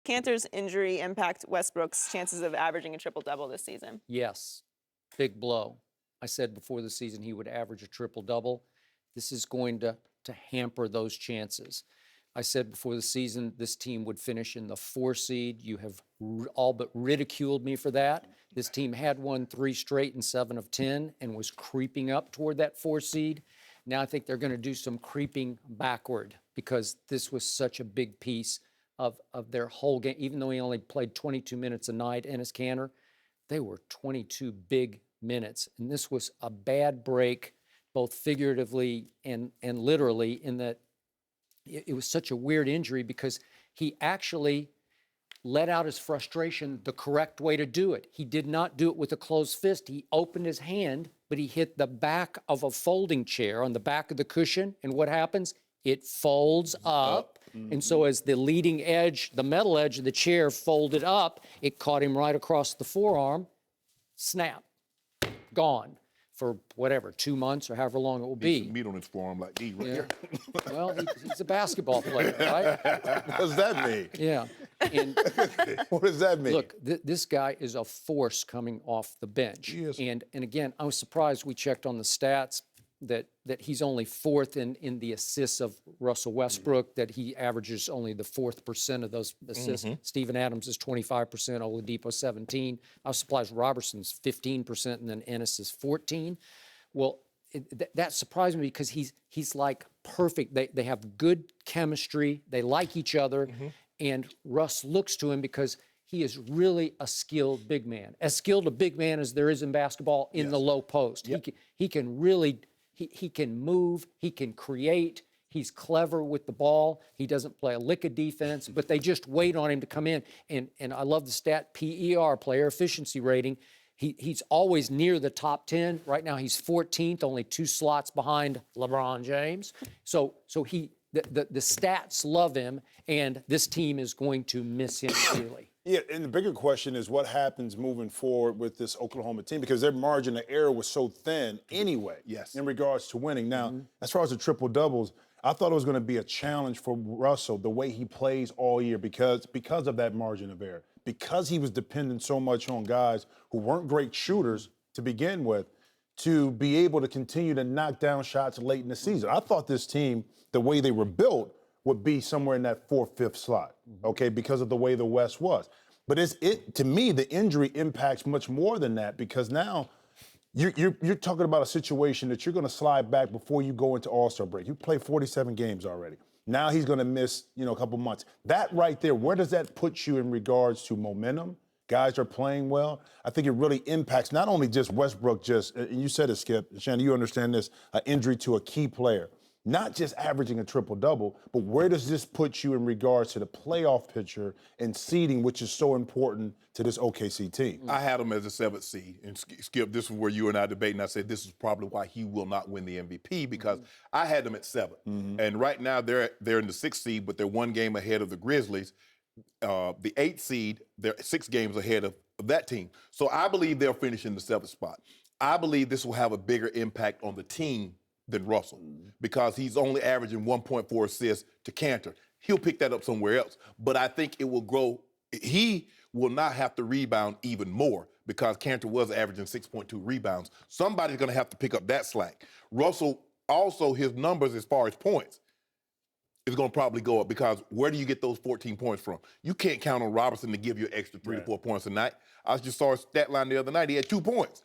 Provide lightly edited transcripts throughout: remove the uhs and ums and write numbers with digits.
Kanter's injury impact Westbrook's chances of averaging a triple-double this season? Yes. Big blow. I said before the season he would average a triple-double. This is going to hamper those chances. I said before the season this team would finish in the 4 seed. You have all but ridiculed me for that. This team had won 3 straight in 7 of 10 and was creeping up toward that 4 seed. Now I think they're going to do some creeping backward because this was such a big piece of their whole game. Even though he only played 22 minutes a night, Enes Kanter, they were 22 big minutes. And this was a bad break, both figuratively and literally, in that it was such a weird injury because he actually let out his frustration the correct way to do it. He did not do it with a closed fist. He opened his hand, but he hit the back of a folding chair on the back of the cushion. And what happens? It folds up. And so as the leading edge, the metal edge of the chair folded up, it caught him right across the forearm. Snap. Gone. For whatever, 2 months or however long it will be. Meat on his forearm like these right here. Well, he's a basketball player, right? What does that mean? Yeah. And what does that mean? look, this guy is a force coming off the bench. He is. And again, I was surprised we checked on the stats that he's only 4th in the assists of Russell Westbrook, that he averages only the 4th percent of those assists. Steven Adams is 25%, Oladipo 17. I was surprised Robertson's 15% and then Enes is 14. Well, that surprised me because he's like perfect. They have good chemistry. They like each other. And Russ looks to him because he is really a skilled big man. As skilled a big man as there is in basketball in the low post. Yep. He can really... He can move, he can create, he's clever with the ball, he doesn't play a lick of defense, but they just wait on him to come in. And I love the stat, PER, player efficiency rating. He's always near the top 10. Right now he's 14th, only 2 slots behind LeBron James. So the stats love him, and this team is going to miss him dearly. Yeah, and the bigger question is what happens moving forward with this Oklahoma team, because their margin of error was so thin anyway. Yes. In regards to winning. Now, as far as the triple doubles, I thought it was going to be a challenge for Russell the way he plays all year because of that margin of error, because he was dependent so much on guys who weren't great shooters to begin with, to be able to continue to knock down shots late in the season. I thought this team, the way they were built, would be somewhere in that 4th, 5th slot, okay, because of the way the West was. But to me, the injury impacts much more than that, because now you're talking about a situation that you're going to slide back before you go into All-Star break. You played 47 games already. Now he's going to miss, a couple months. That right there, where does that put you in regards to momentum? Guys are playing well. I think it really impacts not only just Westbrook, and you said it, Skip, Shannon, you understand this, an injury to a key player. Not just averaging a triple-double, but where does this put you in regards to the playoff picture and seeding, which is so important to this OKC team? I had him as a 7th seed. And Skip, this is where you and I debate, and I said this is probably why he will not win the MVP, because I had them at 7. And right now they're in the 6th seed, but they're 1 game ahead of the Grizzlies. The 8th seed, they're 6 games ahead of that team. So I believe they'll finish in the 7th spot. I believe this will have a bigger impact on the team than Russell, because he's only averaging 1.4 assists to Kanter. He'll pick that up somewhere else, but I think it will grow. He will not have to rebound even more because Kanter was averaging 6.2 rebounds. Somebody's going to have to pick up that slack. Russell, also his numbers as far as points is going to probably go up, because where do you get those 14 points from? You can't count on Robertson to give you an extra 3 to 4 points a night. I just saw a stat line the other night. He had 2 points.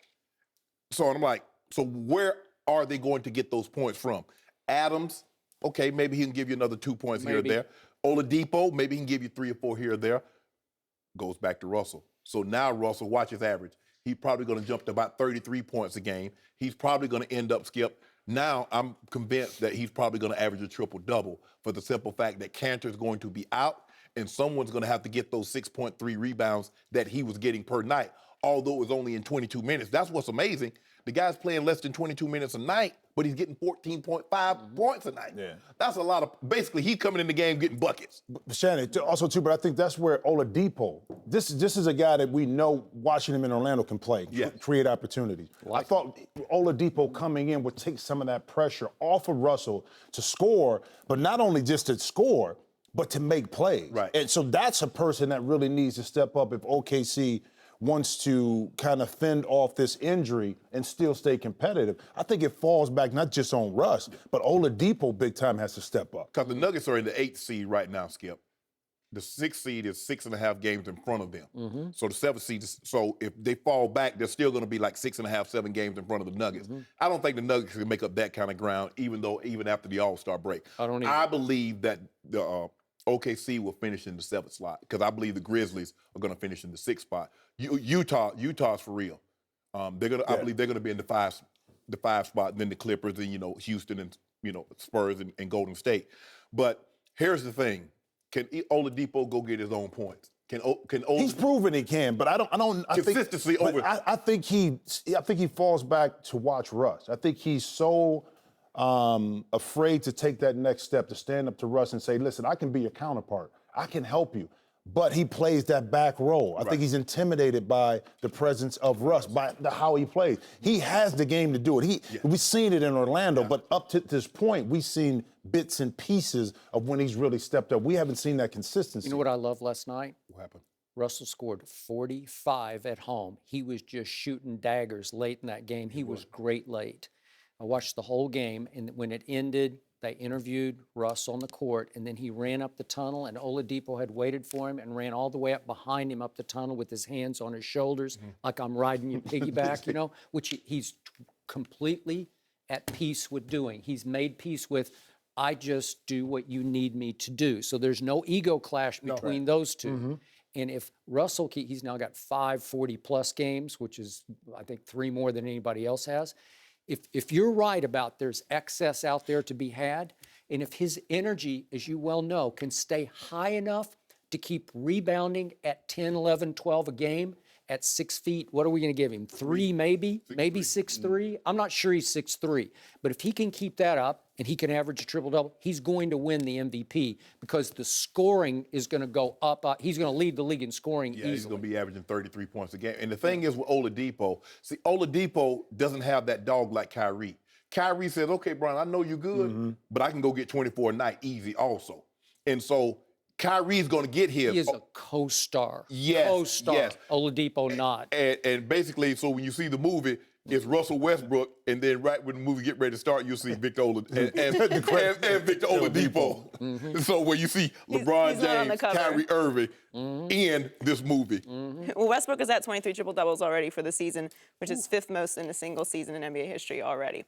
So I'm like, so where are they going to get those points from? Adams, okay, maybe he can give you another 2 points here or there. Oladipo, maybe he can give you 3 or 4 here or there. Goes back to Russell. So now Russell, watch his average. He's probably going to jump to about 33 points a game. He's probably going to end up, Skip. Now I'm convinced that he's probably going to average a triple-double, for the simple fact that Kanter is going to be out and someone's going to have to get those 6.3 rebounds that he was getting per night, although it was only in 22 minutes. That's what's amazing. The guy's playing less than 22 minutes a night, but he's getting 14.5 points a night. Yeah. That's a lot of, basically, he's coming in the game getting buckets. Shannon, also too, but I think that's where Oladipo, this is a guy that we know watching him in Orlando can play, create opportunities. I thought Oladipo coming in would take some of that pressure off of Russell to score, but not only just to score, but to make plays. Right. And so that's a person that really needs to step up if OKC wants to kind of fend off this injury and still stay competitive. I think it falls back not just on Russ, but Oladipo big time has to step up. Because the Nuggets are in the 8th seed right now, Skip. The 6th seed is 6.5 games in front of them. So the 7th seed, so if they fall back, they're still going to be like 6.5, 7 games in front of the Nuggets. I don't think the Nuggets can make up that kind of ground, even after the All-Star break. I don't either. I believe that the OKC will finish in the 7th slot because I believe the Grizzlies are going to finish in the 6th spot. Utah's for real. I believe they're going to be in the 5 spot, and then the Clippers and Houston and Spurs and Golden State. But here's the thing: can Oladipo go get his own points? Can He's proven he can, but I consistency think, over. I think he falls back to watch Russ. I think he's so afraid to take that next step, to stand up to Russ and say, listen, I can be your counterpart. I can help you. But he plays that back role. I think he's intimidated by the presence of Russ, by how he plays. He has the game to do it. We've seen it in Orlando, but up to this point, we've seen bits and pieces of when he's really stepped up. We haven't seen that consistency. You know what I loved last night? What happened? Russell scored 45 at home. He was just shooting daggers late in that game. He was great late. I watched the whole game, and when it ended, they interviewed Russ on the court, and then he ran up the tunnel, and Oladipo had waited for him and ran all the way up behind him up the tunnel with his hands on his shoulders, like I'm riding your piggyback, which he's completely at peace with doing. He's made peace with, I just do what you need me to do. So there's no ego clash between those two. And if Russell, he's now got 5 40-plus games, which is, I think, 3 more than anybody else has. If you're right about there's excess out there to be had, and if his energy, as you well know, can stay high enough to keep rebounding at 10, 11, 12 a game at 6 feet, what are we going to give him? 3 maybe? Maybe 6'3"? I'm not sure he's 6'3". But if he can keep that up and he can average a triple-double, he's going to win the MVP because the scoring is going to go up. He's going to lead the league in scoring easily. He's going to be averaging 33 points a game. And the thing is with Oladipo, Oladipo doesn't have that dog like Kyrie. Kyrie says, okay, Brian, I know you're good, but I can go get 24 a night easy also. And so Kyrie's going to get his. He is a co-star. Yes, Co-star. yes. Oladipo not. And basically, so when you see the movie, it's Russell Westbrook, and then right when the movie get ready to start, you'll see Victor and Victor Oladipo. So when you see LeBron he's not on the James, cover. Kyrie Irving in this movie. Well, Westbrook is at 23 triple-doubles already for the season, which is 5th most in a single season in NBA history already.